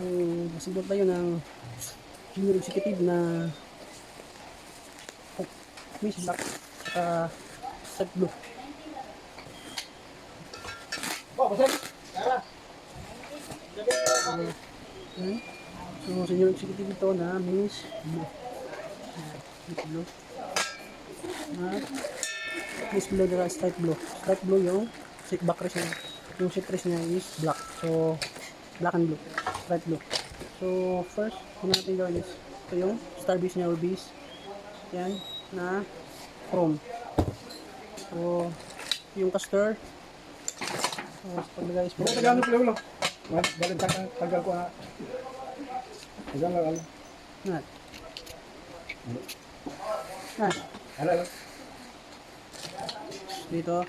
So, nasibot tayo ng junior executive na Miss Black saka set blue. So, senior executive ito na Miss Blue. Miss Blue. At Miss Blue na stripe blue. Stripe blue yung backrest niya. Yung seat niya is black. So, black and blue. Stripe blue. So, first, kung natin gawin is ito yung star base niya or base. Yan, na chrome. So, yung caster. So, paglagay is Tagalog pala ulo. Balik tagal ko na. Tagal. Nat. Nat. Ala. Dito.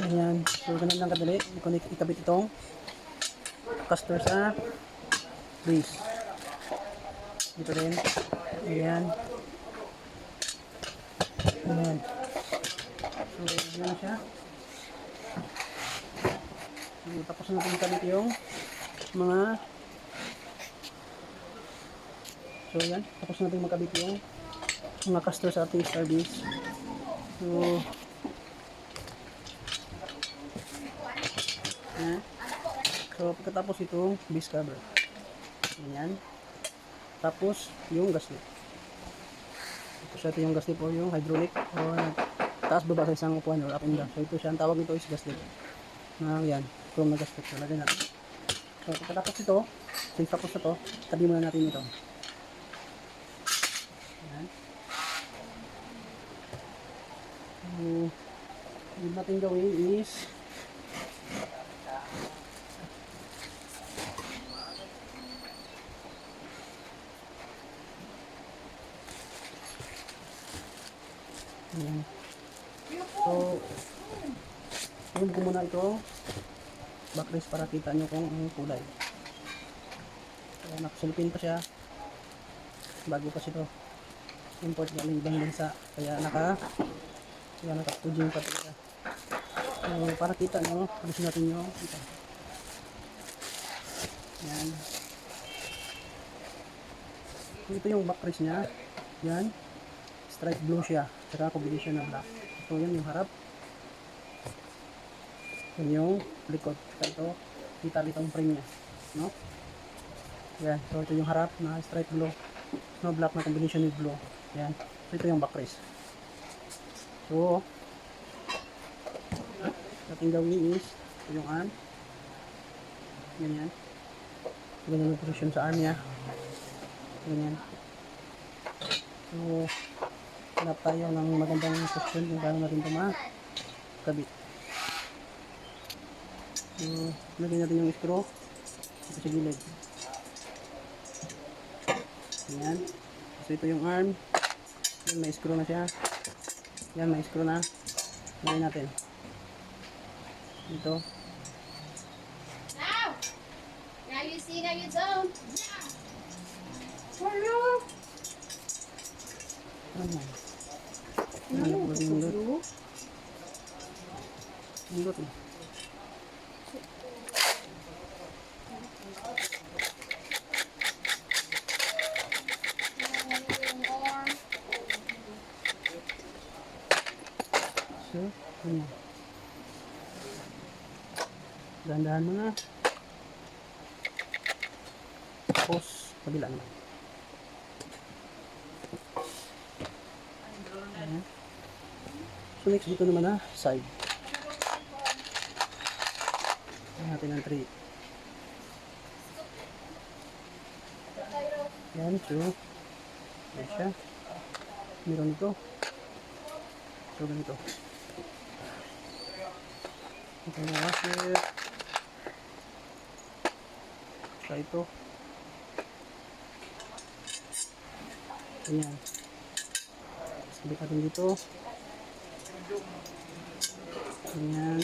Ayan. So, ganun lang kadali. Ikabit itong caster sa base. Dito rin. Ayan. Ayan. So, ayan siya. So, tapos natin ikabit yung mga ayan. Tapos natin makabit yung mga caster sa ating star base. So, ayan. So, pagkatapos itong base cover. Ayan. Tapos, yung gaslit. Ito siya, ito yung gaslit o yung hydraulic o taas baba sa isang upuan or up and down. So, ito siya, ang tawag nito is gaslit. Yan, chrome na gaslit. So, lagyan natin. So, pagkatapos ito, since tapos na ito, tabi muna natin ito. Ayan. So, yung natin gawin is ayan. So, yun ko muna ito backrest para kita nyo kung ang kulay. So, nakasulpin pa siya bago pa ito import galing ibang bansa, kaya naka-pudging pa siya. So, para kita nyo, alisin natin nyo ito. Yan. So, ito yung backrest nya. Yan, stripe blue siya, saka combination na black. So, yan yung harap. Yan yung likod. Saka ito, kita dito ang frame nya, no? Yan. So, ito yung harap na stripe blue, no, black na combination with blue. Yan. So, ito yung backrest. So, ating gawin is ito yung arm. Ganyan. Ganyan yung position sa arm nya. Ganyan. So, hanap tayo ng magandang position kung paano natin ito makabit. So, lagyan natin yung screw ito sa gilid. Ayan. So, ito yung arm. Yan, may screw na siya. Yan, may screw na. Lagyan natin. Ito. Now you see, now you don't. Ayan. Nindot. Nindot eh. So, ayan. Dahan-dahan mo na. Tapos, kabila naman. Ayan. So, next dito naman na side. Ayan natin ang 3. Ayan, so, ayan siya. Meron ito. So, ganito. Ito yung washer. Saka ito. Ayan. Sabit natin dito. Ayan.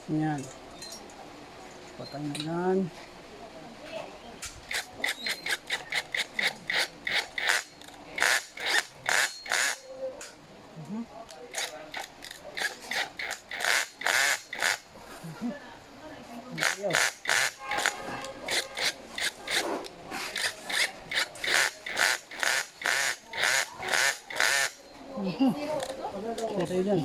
Yan. Patay na yan. Ayaw. Kaya tayo dyan.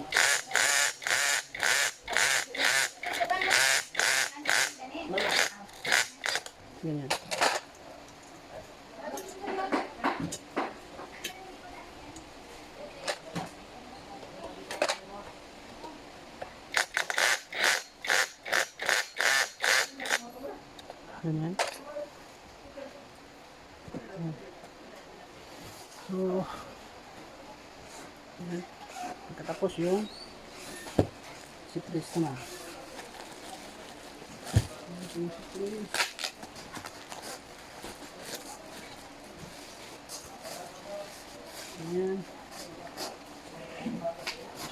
Ganyan. Ganyan. So, yan. Pagkatapos yung sipris na. Yung sipris. Ganyan.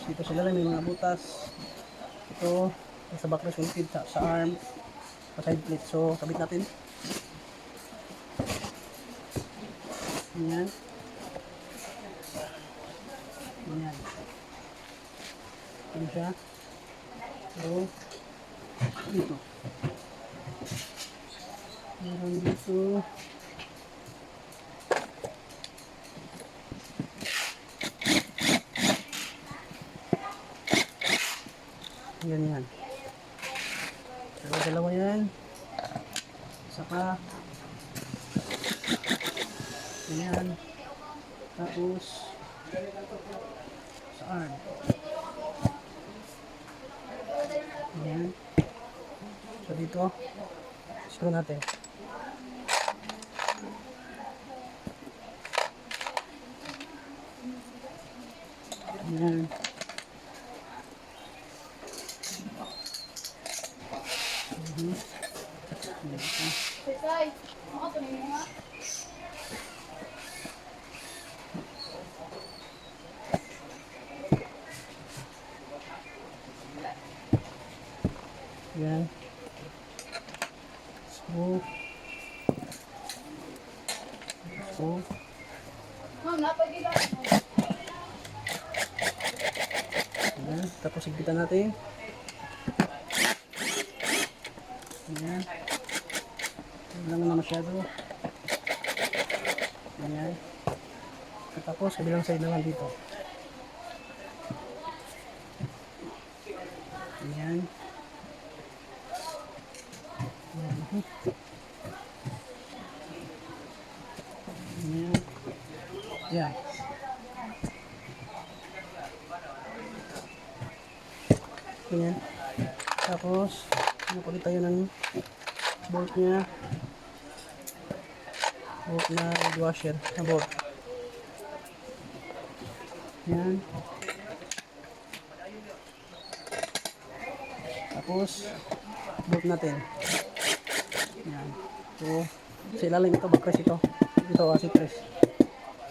Dito sila lang may mga butas. Ito, sa backrest unted sa arm, sa side plate. So, kabit natin. Ganyan. Ganyan. Ganyan siya. So, dito. Meron dito. Ganyan. Dalawa yan. Saka ganyan. Tapos sa arm. Ganyan. So dito screw natin. Ganyan. Sisay, ako ito na nga. Yan. Screw. Screw. Ma'am, napagila. Yan. Tapos higpitan natin. Yan. Lang na masyado. Yan. Tapos kabilang side naman dito. Yan. Yan. Yan. Ganyan. Tapos, nakulit tayo ng bolt niya. Bolt na washer na bolt. Yan. Tapos, bolt natin. Yan. So, sa ilalim ito, backrest ito. Ito, sitris.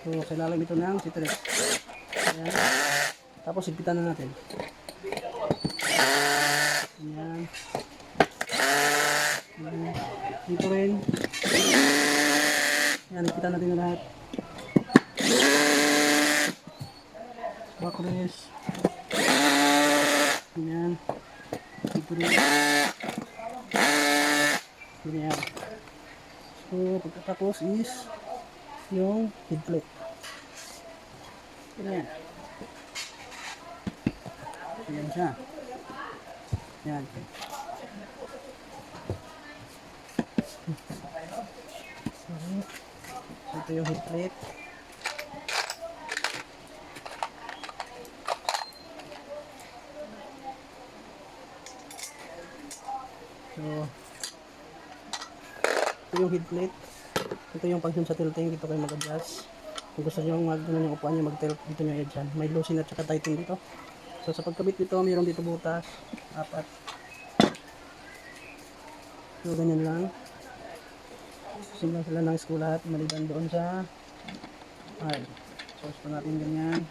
So, sa ilalim ito ng sitris. Yan. Tapos, higpitan na natin. Yan. Yan. Dito rin. Yan, higpitan natin na lahat. Backrest. Yan. Dito rin. Ganyan. So, pagkatapos is yung head plate. Ganyan. Ganyan siya. Yan. So, ito yung head plate. So, ito yung head plate. Ito yung function sa tilting. Dito kayo mag-adjust. Kung gusto nyo mag-ano yung upuan nyo, mag-tilt, dito nyo i-adjust. May loosen at saka tighten dito. So, sa pagkabit dito, mayroon dito butas. Apat. So, ganyan lang. Simula sila ng school lahat. Maliban doon sa ay. So, gusto natin ganyan.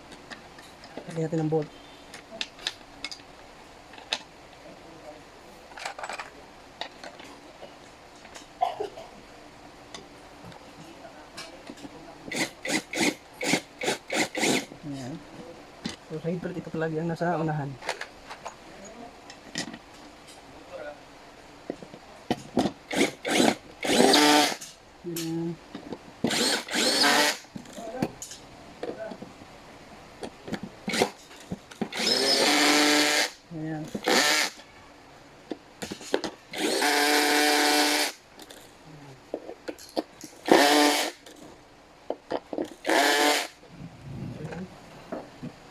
Lagyan natin ng bolt. So sa head plate, ito palagi ang nasa unahan. Yan. Ayan.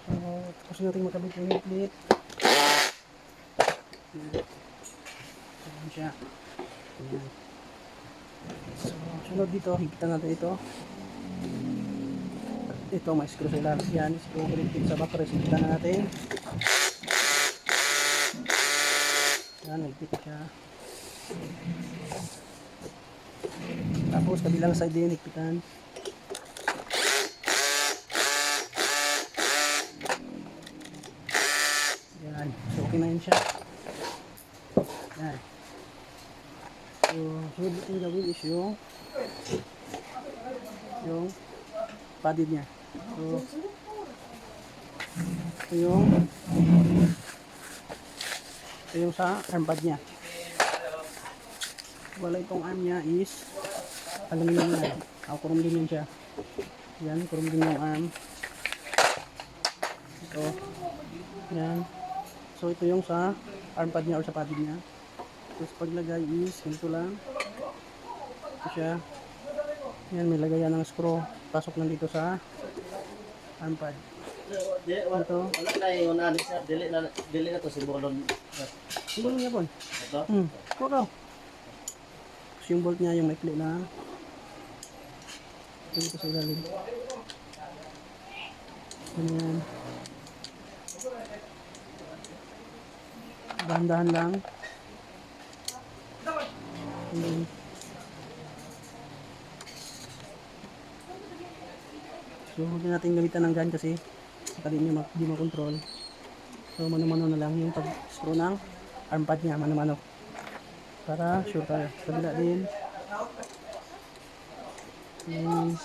So, tapos natin makabit yung plate. Ayan siya. Ayan. So, sunod dito, higpitan natin ito. Ito, may screw sa ilalim. Yan, screw ulit sa backrest. Higpitan na natin. Yan, higpit siya. Tapos, kabilang side din, higpitan. Yan, so okay na yun siya. Yan. So, sunod natin gawin is yung padded niya. So, ito yung sa arm pad niya. Wala itong arm niya is aluminum na. Kurum din yun siya. Yan, kurum din yung arm. Ito. Yan. So, ito yung sa arm pad niya or sa padded niya. Tapos paglagay is ganito lang. Ito siya. Yan, may lagayan ng screw. Pasok lang dito sa arm pad. Ito. Wala na yung ano sir, dili na to si Bolon. Simbol niya po. Ito? Wakaw. Tapos yung bolt niya, yung maikli lang. Ito dito sa ilalim. Ganyan. Dahan-dahan lang. So, huwag natin gamitan ng gun kasi saka din niya di makontrol. So, mano-mano na lang yung pag-screw ng arm pad niya, mano-mano. Para sure tayo. Kabila din. Yan.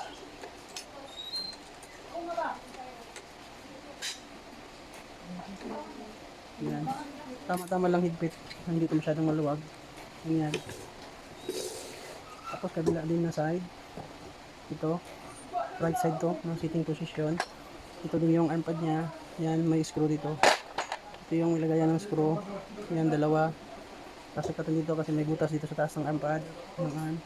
Tama-tama lang higpit. Hindi ito masyadong maluwag. Yan. Tapos kabila din na side. Ito. Right side to, ng sitting position. Ito din yung arm pad niya. Yan, may screw dito. Ito yung ilagayan ng screw. Yan, dalawa. Kasi ito dito kasi may butas dito sa taas ng arm pad. Ng arm.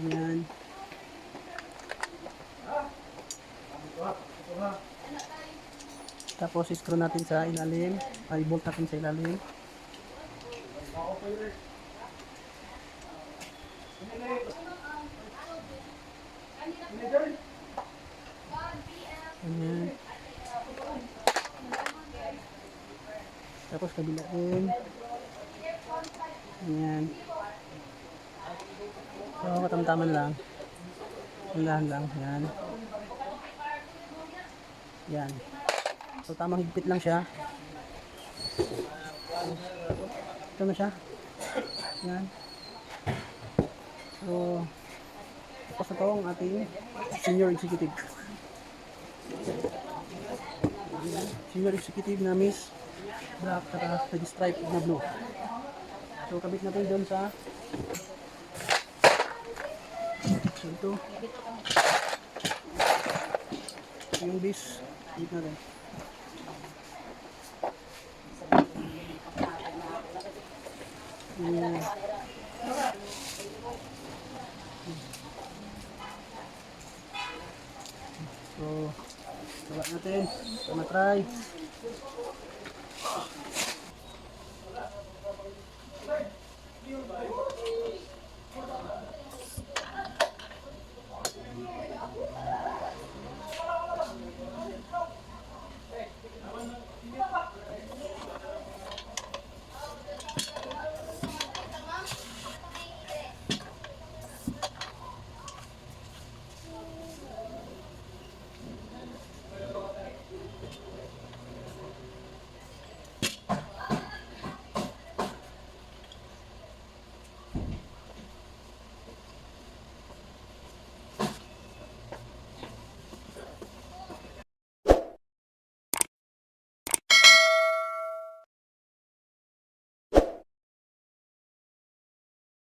Yan. Tapos screw natin sa ilalim. Ay, bolt natin sa ilalim. Ayan. Tapos kabila din. Ayan. So, katamtaman lang. Dahan lang. Ayan. Ayan. So, tamang higpit lang siya. Ito na siya. Ayan. So, tapos ito ang ating senior executive. Senior executive na Miss Black at the stripe na blue. So, kabit natin doon sa so, ito yung base. Kabit natin. Ayan. So, gawa natin. So, matry.